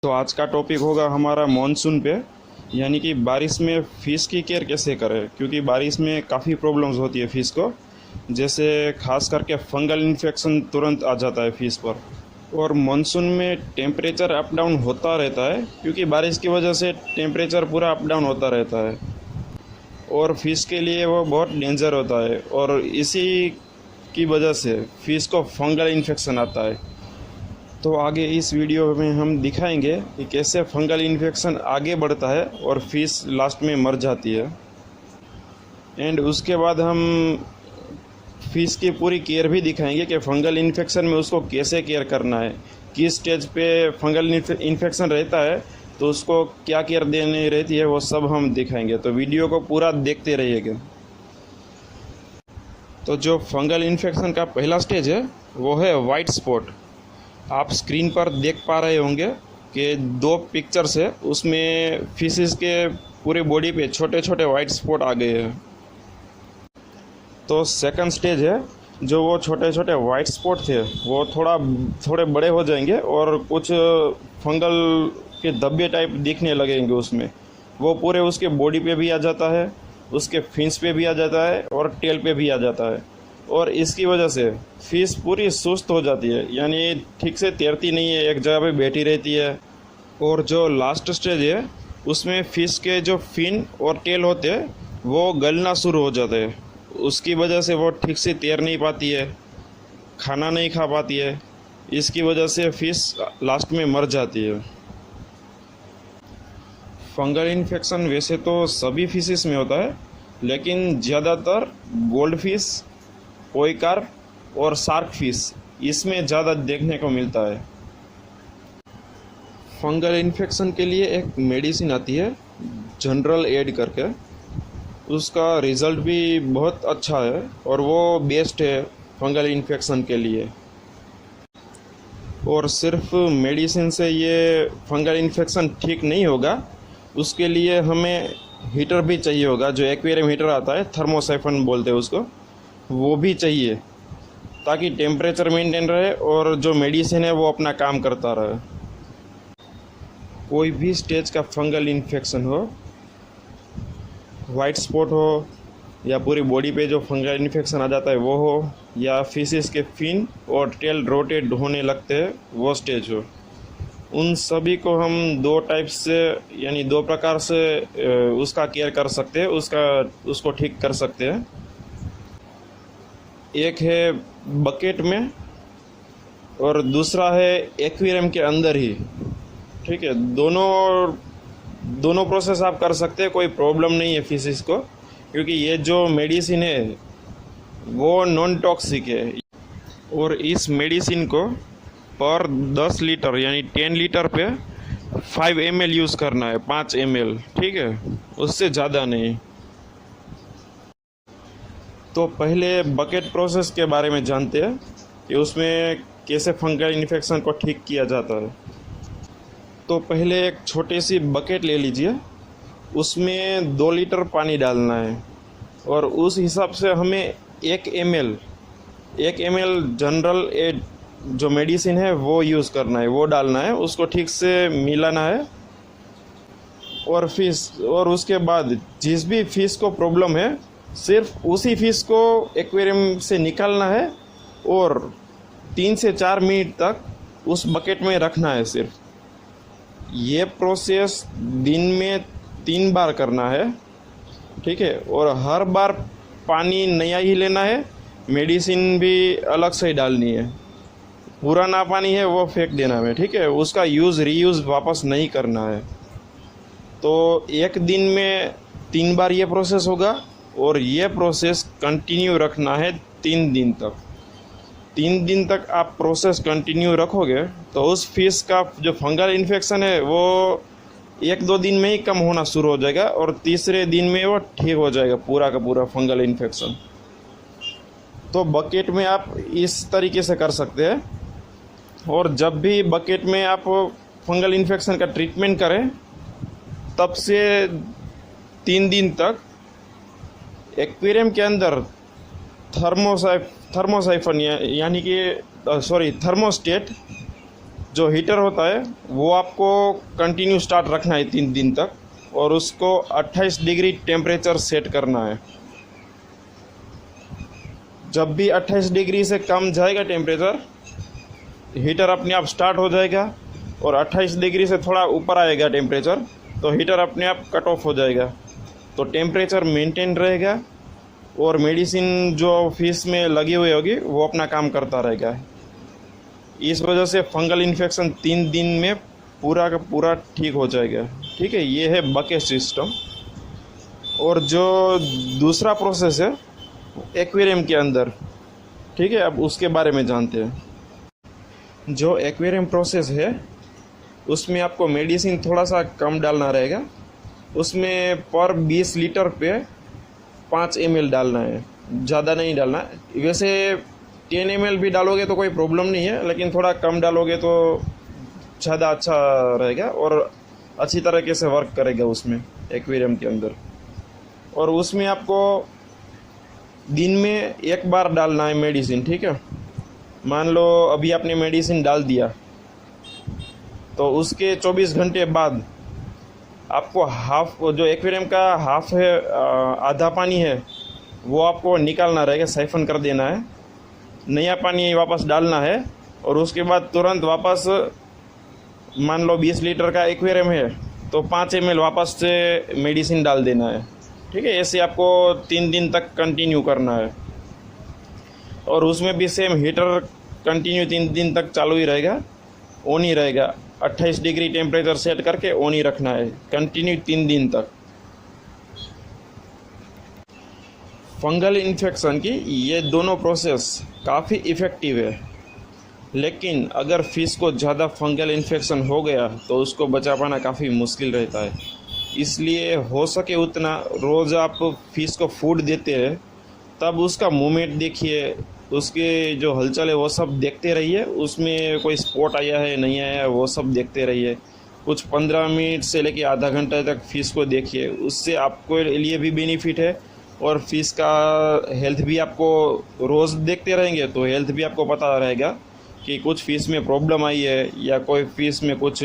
तो आज का टॉपिक होगा हमारा मॉनसून पे, यानी कि बारिश में फ़िश की केयर कैसे करें। क्योंकि बारिश में काफ़ी प्रॉब्लम्स होती है फ़िश को, जैसे खास करके फंगल इन्फेक्शन तुरंत आ जाता है फ़िश पर। और मॉनसून में टेम्परेचर अप डाउन होता रहता है, क्योंकि बारिश की वजह से टेम्परेचर पूरा अप डाउन होता रहता है और फ़िश के लिए वो बहुत डेंजर होता है। और इसी की वजह से फ़िश को फंगल इन्फेक्शन आता है। तो आगे इस वीडियो में हम दिखाएंगे कि कैसे फंगल इन्फेक्शन आगे बढ़ता है और फिश लास्ट में मर जाती है। एंड उसके बाद हम फिश की पूरी केयर भी दिखाएंगे कि फंगल इन्फेक्शन में उसको कैसे केयर करना है, किस स्टेज पे फंगल इन्फेक्शन रहता है तो उसको क्या केयर देनी रहती है, वो सब हम दिखाएंगे। तो वीडियो को पूरा देखते रहिएगा। तो जो फंगल इन्फेक्शन का पहला स्टेज है वो है वाइट स्पॉट। आप स्क्रीन पर देख पा रहे होंगे कि दो पिक्चर्स है, उसमें फिशेस के पूरे बॉडी पे छोटे छोटे वाइट स्पॉट आ गए हैं। तो सेकंड स्टेज है, जो वो छोटे छोटे वाइट स्पॉट थे वो थोड़े बड़े हो जाएंगे और कुछ फंगल के धब्बे टाइप दिखने लगेंगे उसमें। वो पूरे उसके बॉडी पे भी आ जाता है, उसके फिन्स पे भी आ जाता है और टेल पे भी आ जाता है। और इसकी वजह से फिश पूरी सुस्त हो जाती है, यानी ठीक से तैरती नहीं है, एक जगह पे बैठी रहती है। और जो लास्ट स्टेज है उसमें फ़िश के जो फिन और टेल होते हैं वो गलना शुरू हो जाते हैं। उसकी वजह से वो ठीक से तैर नहीं पाती है, खाना नहीं खा पाती है। इसकी वजह से फ़िश लास्ट में मर जाती है। फंगल इन्फेक्शन वैसे तो सभी फिशेस में होता है, लेकिन ज़्यादातर गोल्ड फिश, कोई कार्प और शार्क फिश, इसमें ज़्यादा देखने को मिलता है। फंगल इन्फेक्शन के लिए एक मेडिसिन आती है जनरल एड करके, उसका रिज़ल्ट भी बहुत अच्छा है और वो बेस्ट है फंगल इन्फेक्शन के लिए। और सिर्फ मेडिसिन से ये फंगल इन्फेक्शन ठीक नहीं होगा, उसके लिए हमें हीटर भी चाहिए होगा। जो एक्वेरियम हीटर आता है, थर्मोसाइफन बोलते हैं उसको, वो भी चाहिए ताकि टेम्परेचर मेंटेन रहे और जो मेडिसिन है वो अपना काम करता रहे। कोई भी स्टेज का फंगल इन्फेक्शन हो, वाइट स्पॉट हो या पूरी बॉडी पे जो फंगल इन्फेक्शन आ जाता है वो हो, या फिशेस के फिन और टेल रोटेट होने लगते हैं वो स्टेज हो, उन सभी को हम दो टाइप से, यानी दो प्रकार से उसका केयर कर सकते हैं, उसको ठीक कर सकते हैं। एक है बकेट में और दूसरा है एक्वेरियम के अंदर ही। ठीक है, दोनों प्रोसेस आप कर सकते हैं, कोई प्रॉब्लम नहीं है फिशेस को, क्योंकि ये जो मेडिसिन है वो नॉन टॉक्सिक है। और इस मेडिसिन को पर 10 लीटर यानी 10 लीटर पे 5 ml यूज़ करना है, 5 ml, ठीक है, उससे ज़्यादा नहीं। तो पहले बकेट प्रोसेस के बारे में जानते हैं कि उसमें कैसे फंगल इन्फेक्शन को ठीक किया जाता है। तो पहले एक छोटी सी बकेट ले लीजिए, उसमें 2 लीटर पानी डालना है और उस हिसाब से हमें 1 ml जनरल एड जो मेडिसिन है वो यूज़ करना है, वो डालना है, उसको ठीक से मिलाना है। और उसके बाद जिस भी फिश को प्रॉब्लम है सिर्फ उसी फिश को एक्वेरियम से निकालना है और 3 से 4 मिनट तक उस बकेट में रखना है सिर्फ। ये प्रोसेस दिन में 3 बार करना है, ठीक है। और हर बार पानी नया ही लेना है, मेडिसिन भी अलग से ही डालनी है। पुराना पानी है वो फेंक देना है, ठीक है, उसका रीयूज़ वापस नहीं करना है। तो एक दिन में 3 बार ये प्रोसेस होगा और ये प्रोसेस कंटिन्यू रखना है 3 दिन तक। 3 दिन तक आप प्रोसेस कंटिन्यू रखोगे तो उस फिश का जो फंगल इन्फेक्शन है वो 1-2 दिन में ही कम होना शुरू हो जाएगा और तीसरे दिन में वो ठीक हो जाएगा पूरा का पूरा फंगल इन्फेक्शन। तो बकेट में आप इस तरीके से कर सकते हैं। और जब भी बकेट में आप फंगल इन्फेक्शन का ट्रीटमेंट करें तब से 3 दिन तक एक्वेरियम के अंदर थर्मोसाइफन यानी कि थर्मोस्टेट जो हीटर होता है वो आपको कंटिन्यू स्टार्ट रखना है 3 दिन तक, और उसको 28 डिग्री टेम्परेचर सेट करना है। जब भी 28 डिग्री से कम जाएगा टेम्परेचर, हीटर अपने आप स्टार्ट हो जाएगा, और 28 डिग्री से थोड़ा ऊपर आएगा टेम्परेचर तो हीटर अपने आप कट ऑफ हो जाएगा। तो टेम्परेचर मेंटेन रहेगा और मेडिसिन जो फिश में लगी हुई होगी वो अपना काम करता रहेगा। इस वजह से फंगल इन्फेक्शन 3 दिन में पूरा का पूरा ठीक हो जाएगा। ठीक है, ये है बकेट सिस्टम। और जो दूसरा प्रोसेस है एक्वेरियम के अंदर, ठीक है, अब उसके बारे में जानते हैं। जो एक्वेरियम प्रोसेस है उसमें आपको मेडिसिन थोड़ा सा कम डालना रहेगा। उसमें पर 20 लीटर पे 5 ml डालना है, ज़्यादा नहीं डालना। वैसे 10 ml भी डालोगे तो कोई प्रॉब्लम नहीं है, लेकिन थोड़ा कम डालोगे तो ज़्यादा अच्छा रहेगा और अच्छी तरीके से वर्क करेगा उसमें एक्वेरियम के अंदर। और उसमें आपको दिन में 1 बार डालना है मेडिसिन। ठीक है, मान लो अभी आपने मेडिसिन डाल दिया तो उसके 24 घंटे बाद आपको हाफ, जो एक्वेरियम का हाफ है, आधा पानी है वो आपको निकालना रहेगा, साइफन कर देना है, नया पानी वापस डालना है। और उसके बाद तुरंत वापस, मान लो 20 लीटर का एक्वेरियम है तो 5 ml वापस से मेडिसिन डाल देना है। ठीक है, ऐसे आपको 3 दिन तक कंटिन्यू करना है। और उसमें भी सेम हीटर कंटिन्यू 3 दिन तक चालू ही रहेगा, ऑन ही रहेगा। 28 डिग्री टेम्परेचर सेट करके ऑन ही रखना है कंटिन्यू 3 दिन तक। फंगल इन्फेक्शन की ये दोनों प्रोसेस काफ़ी इफ़ेक्टिव है, लेकिन अगर फ़िश को ज़्यादा फंगल इन्फेक्शन हो गया तो उसको बचा पाना काफ़ी मुश्किल रहता है। इसलिए हो सके उतना रोज़ आप फ़िश को फूड देते हैं तब उसका मूवमेंट देखिए, उसके जो हलचल है वो सब देखते रहिए। उसमें कोई स्पॉट आया है नहीं आया है वो सब देखते रहिए। कुछ 15 मिनट से लेके आधा घंटा तक फ़िश को देखिए, उससे आपको लिए भी बेनिफिट है और फ़िश का हेल्थ भी आपको रोज़ देखते रहेंगे तो हेल्थ भी आपको पता रहेगा कि कुछ फ़िश में प्रॉब्लम आई है या कोई फ़िश में कुछ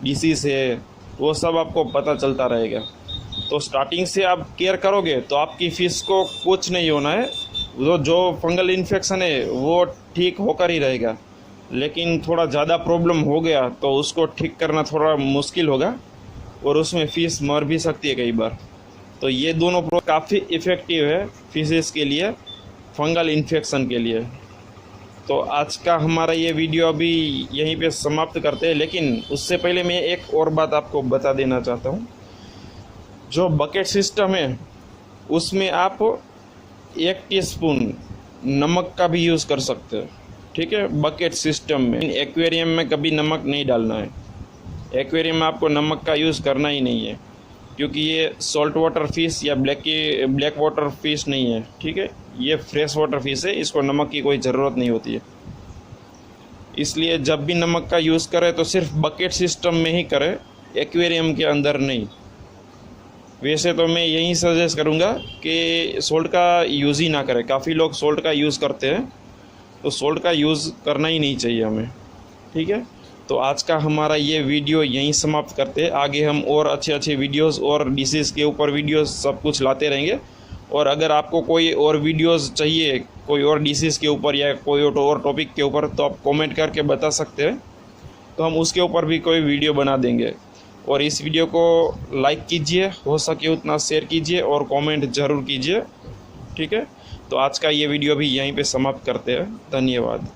डिसीज़ है, वो सब आपको पता चलता रहेगा। तो स्टार्टिंग से आप केयर करोगे तो आपकी फ़िश को कुछ नहीं होना है। जो फंगल इन्फेक्शन है वो ठीक होकर ही रहेगा, लेकिन थोड़ा ज़्यादा प्रॉब्लम हो गया तो उसको ठीक करना थोड़ा मुश्किल होगा और उसमें फ़िश मर भी सकती है कई बार। तो ये दोनों काफ़ी इफ़ेक्टिव है फिशेस के लिए, फंगल इन्फेक्शन के लिए। तो आज का हमारा ये वीडियो अभी यहीं पे समाप्त करते हैं, लेकिन उससे पहले मैं एक और बात आपको बता देना चाहता हूँ। जो बकेट सिस्टम है उसमें आप 1 टीस्पून नमक का भी यूज़ कर सकते हैं। ठीक है, बकेट सिस्टम में। एक्वेरियम में कभी नमक नहीं डालना है, एक्वेरियम में आपको नमक का यूज़ करना ही नहीं है, क्योंकि ये सॉल्ट वाटर फिश या ब्लैक वाटर फिश नहीं है। ठीक है, ये फ्रेश वाटर फिश है, इसको नमक की कोई ज़रूरत नहीं होती है। इसलिए जब भी नमक का यूज़ करें तो सिर्फ बकेट सिस्टम में ही करें, एक्वेरियम के अंदर नहीं। वैसे तो मैं यही सजेस्ट करूँगा कि सोल्ट का यूज़ ही ना करें। काफ़ी लोग सोल्ट का यूज़ करते हैं, तो सोल्ट का यूज़ करना ही नहीं चाहिए हमें। ठीक है, तो आज का हमारा ये वीडियो यहीं समाप्त करते हैं। आगे हम और अच्छे वीडियोस और डिसीज़ के ऊपर वीडियोस सब कुछ लाते रहेंगे। और अगर आपको कोई और वीडियोस चाहिए, कोई और डिसीज़ के ऊपर या कोई और टॉपिक के ऊपर, तो आप कमेंट करके बता सकते हैं, तो हम उसके ऊपर भी कोई वीडियो बना देंगे। और इस वीडियो को लाइक कीजिए, हो सके उतना शेयर कीजिए और कमेंट ज़रूर कीजिए। ठीक है, तो आज का ये वीडियो भी यहीं पे समाप्त करते हैं। धन्यवाद।